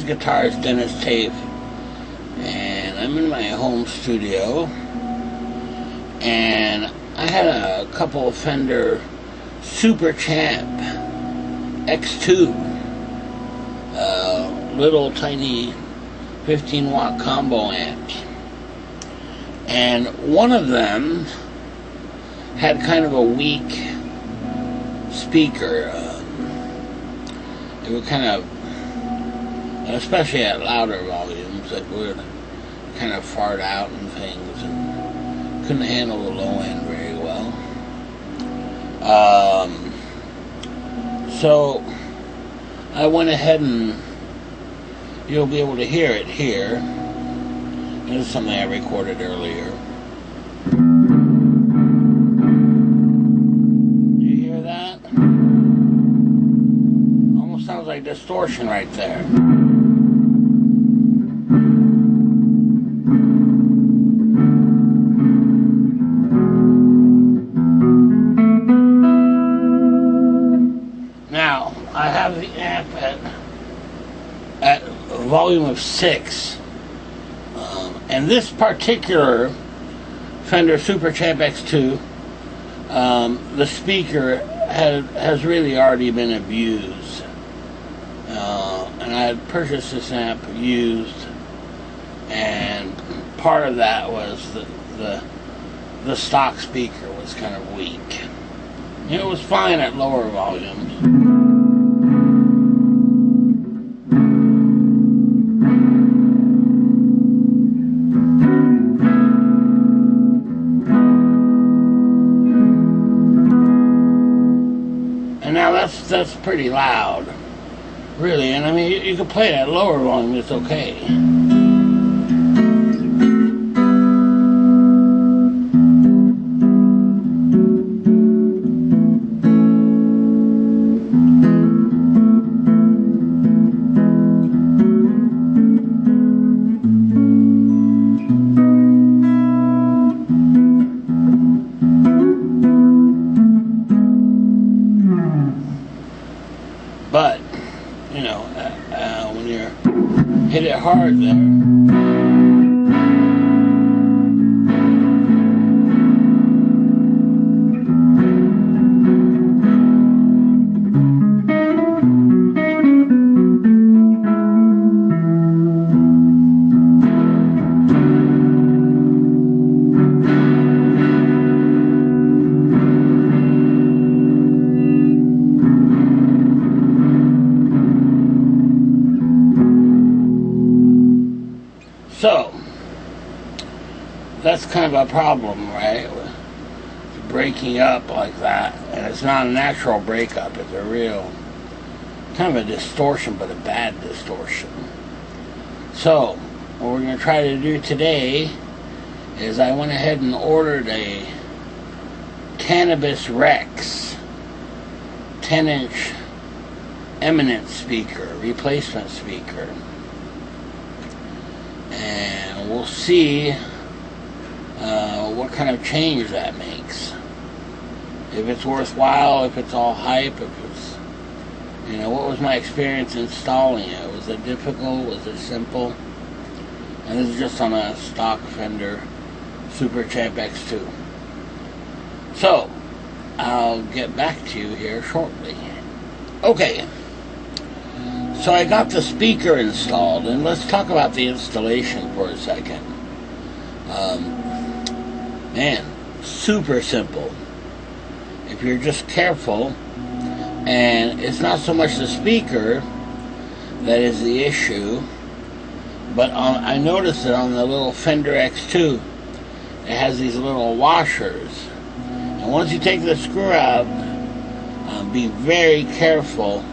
guitarist Denis Taaffe, and I'm in my home studio, and I had a couple of Fender Super Champ X2, little tiny 15-watt combo amps, and one of them had kind of a weak speaker. It would kind of, especially at louder volumes, it would kind of fart out and things, and couldn't handle the low end very well. So I went ahead, and you'll be able to hear it here. This is something I recorded earlier. You hear that? Almost sounds like distortion right there. Now, I have the amp at a volume of 6. And this particular Fender Super Champ X2, the speaker has really already been abused. And I had purchased this amp used, and part of that was the stock speaker was kind of weak. It was fine at lower volumes. And now that's pretty loud, really. And I mean, you can play it at lower volume, it's okay. But, you know, when you hit it hard there, so that's kind of a problem, right? Breaking up like that, and it's not a natural breakup, it's a real kind of a distortion, but a bad distortion. So what we're going to try to do today is I went ahead and ordered a Canabis Rex 10-inch Eminence speaker, replacement speaker. And we'll see what kind of change that makes. If it's worthwhile, if it's all hype, if it's, you know, what was my experience installing it? Was it difficult? Was it simple? And this is just on a stock Fender Super Champ X2. So, I'll get back to you here shortly. Okay. So I got the speaker installed, and let's talk about the installation for a second. Man, super simple. If you're just careful, and it's not so much the speaker that is the issue, but I noticed that on the little Fender X2, it has these little washers. And once you take the screw out, be very careful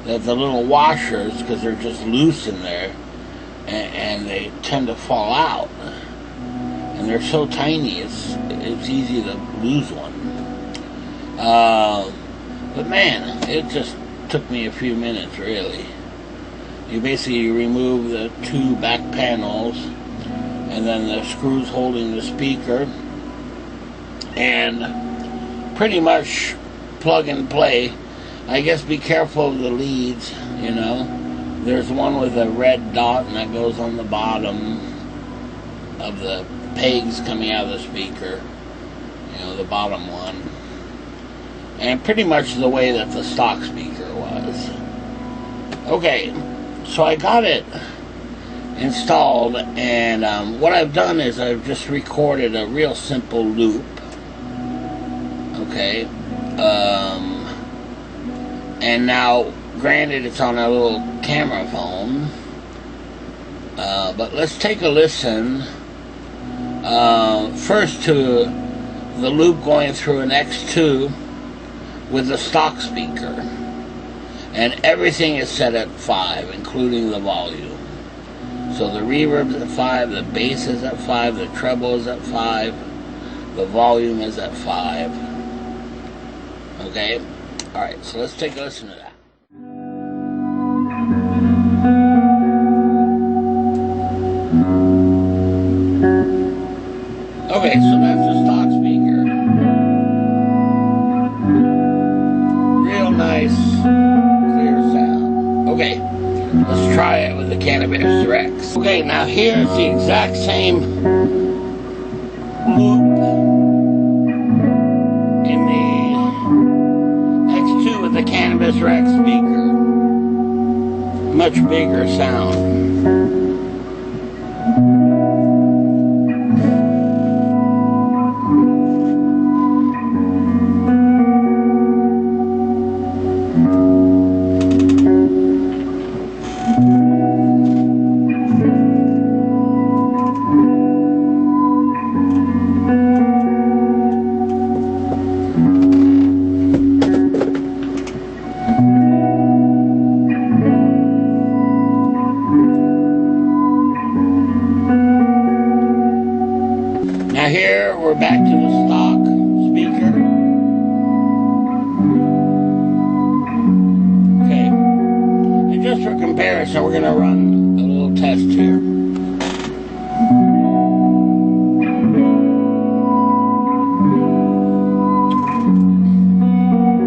that the little washers, because they're just loose in there, and they tend to fall out, and they're so tiny it's easy to lose one. But man, it just took me a few minutes, really. You basically remove the two back panels and then the screws holding the speaker, and pretty much plug and play. I guess be careful of the leads, you know. There's one with a red dot, and that goes on the bottom of the pegs coming out of the speaker. You know, the bottom one. And pretty much the way that the stock speaker was. Okay, so I got it installed, and what I've done is I've just recorded a real simple loop. Okay. And now, granted, it's on a little camera phone, but let's take a listen first to the loop going through an X2 with the stock speaker, and everything is set at 5, including the volume. So the reverb's at 5, the bass is at 5, the treble is at 5, the volume is at 5. Okay? Alright, so let's take a listen to that. Okay, so that's the stock speaker. Real nice, clear sound. Okay, let's try it with the Canabis Rex. Okay, now here's the exact same loop in the X2 with the Canabis Rex speaker. Much bigger sound. Now here we're back to the stock speaker. Okay, and just for comparison, we're going to run a little test here.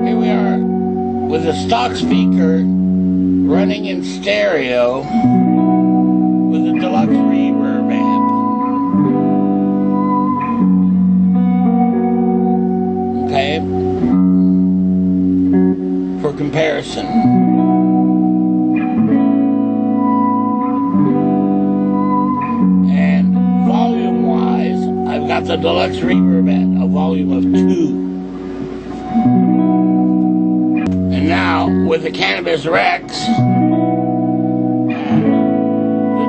Here we are with the stock speaker running in stereo with a deluxe reverb amp. Okay, for comparison. And volume-wise, I've got the deluxe reverb at a volume of 2. And now, with the Canabis Rex, the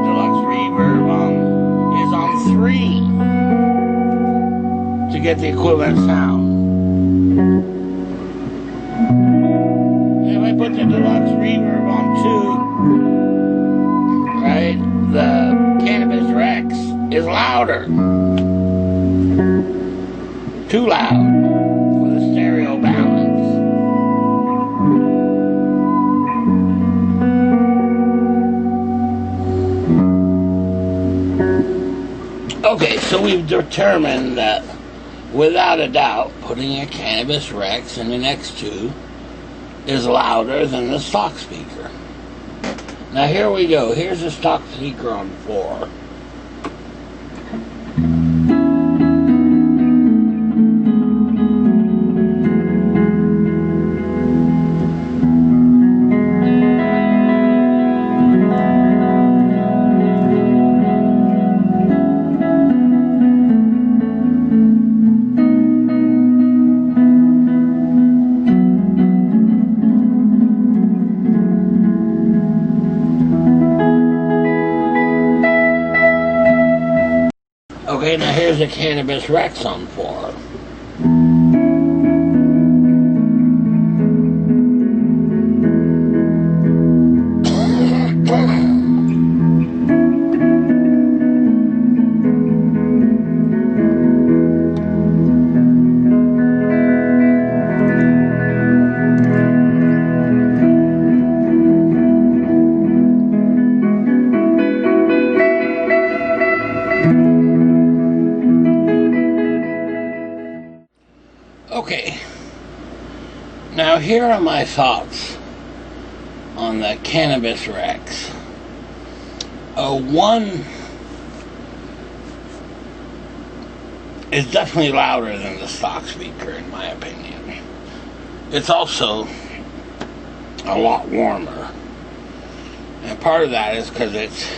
deluxe reverb is on 3 to get the equivalent sound. If I put the deluxe reverb on 2, right, the Canabis Rex is louder. Too loud for the stereo balance. Okay, so we've determined that without a doubt, putting a Canabis Rex in an X2 is louder than the stock speaker. Now here we go. Here's the stock speaker on 4. Okay, now here's a Canabis Rex on 4. Okay, now here are my thoughts on the Canabis Rex. One is definitely louder than the stock speaker, in my opinion. It's also a lot warmer. And part of that is because it's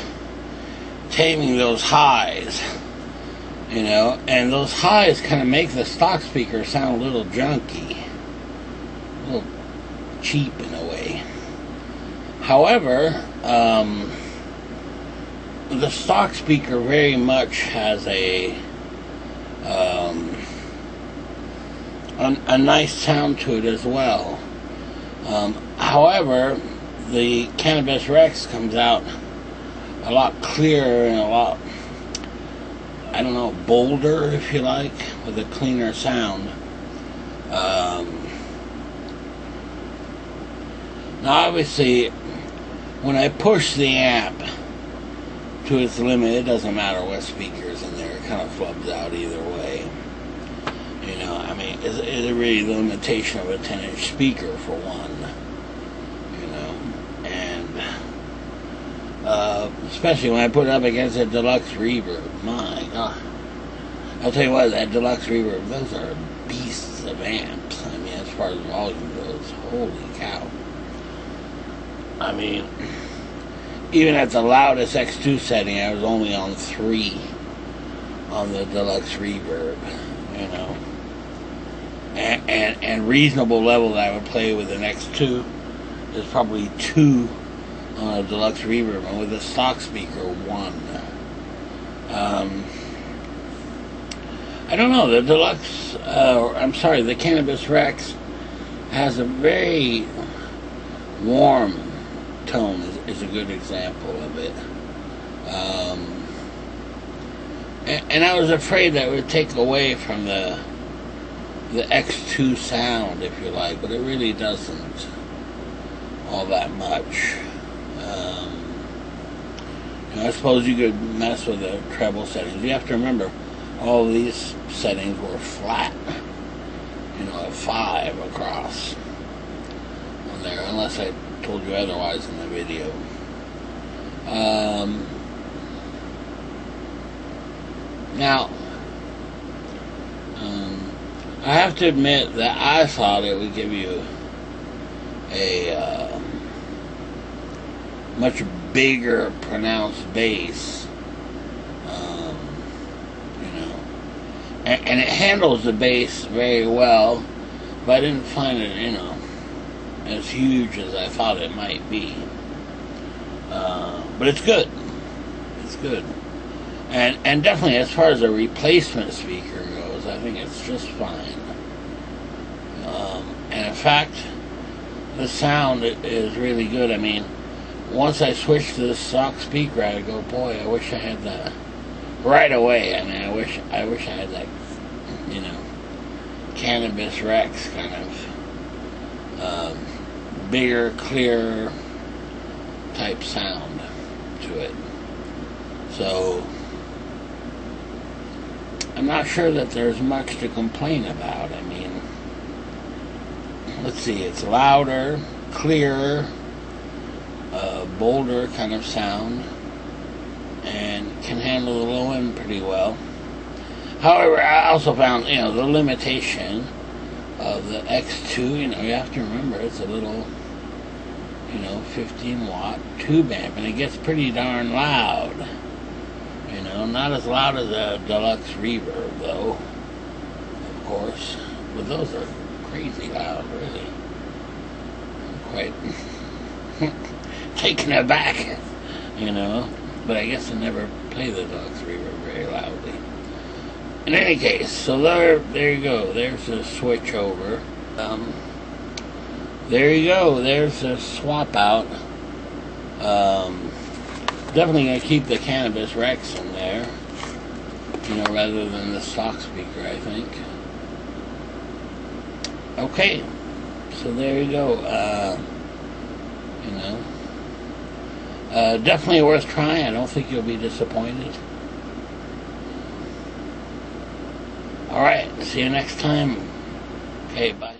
taming those highs, you know, and those highs kind of make the stock speaker sound a little junky, a little cheap in a way. However, the stock speaker very much has a nice sound to it as well. However, the Canabis Rex comes out a lot clearer and a lot, I don't know, bolder, if you like, with a cleaner sound. Now, obviously, when I push the amp to its limit, it doesn't matter what speaker's in there. It kind of flubs out either way. You know, I mean, it's really the limitation of a 10-inch speaker, for one. You know, and especially when I put it up against a deluxe reverb. My God. I'll tell you what, that deluxe reverb, those are beasts of amps. I mean, as far as volume goes, holy cow. I mean, even at the loudest X2 setting, I was only on 3 on the deluxe reverb, you know. And reasonable level that I would play with an X2 is probably 2 on a deluxe reverb, and with a stock speaker, 1. I don't know, the deluxe, the Canabis Rex has a very warm tone, is a good example of it. And I was afraid that it would take away from the X2 sound, if you like, but it really doesn't all that much. You know, I suppose you could mess with the treble settings. You have to remember, all of these settings were flat, you know, at 5 across on there, unless I told you otherwise in the video. Now, I have to admit that I thought it would give you a much bigger, pronounced bass, you know, and it handles the bass very well, but I didn't find it, you know, as huge as I thought it might be. But it's good. It's good. And definitely, as far as a replacement speaker goes, I think it's just fine. And in fact, the sound is really good. I mean, once I switched to the stock speaker, I go, boy, I wish I had that right away. I mean, I wish I had that, you know, Canabis Rex kind of bigger, clearer type sound to it. So I'm not sure that there's much to complain about. I mean, let's see, it's louder, clearer, bolder kind of sound, and can handle the low end pretty well. However, I also found, you know, the limitation of the X2, you know, you have to remember it's a little, you know, 15-watt tube amp, and it gets pretty darn loud. You know, not as loud as a deluxe reverb, though, of course, but those are crazy loud, really. I'm quite taken aback, you know, but I guess I never play the deluxe reverb very loudly. In any case, so there you go. There's a switch over. There you go. There's a swap out. Definitely going to keep the Canabis Rex in there, you know, rather than the stock speaker, I think. Okay, so there you go. You know, definitely worth trying. I don't think you'll be disappointed. Alright, see you next time. Okay, bye.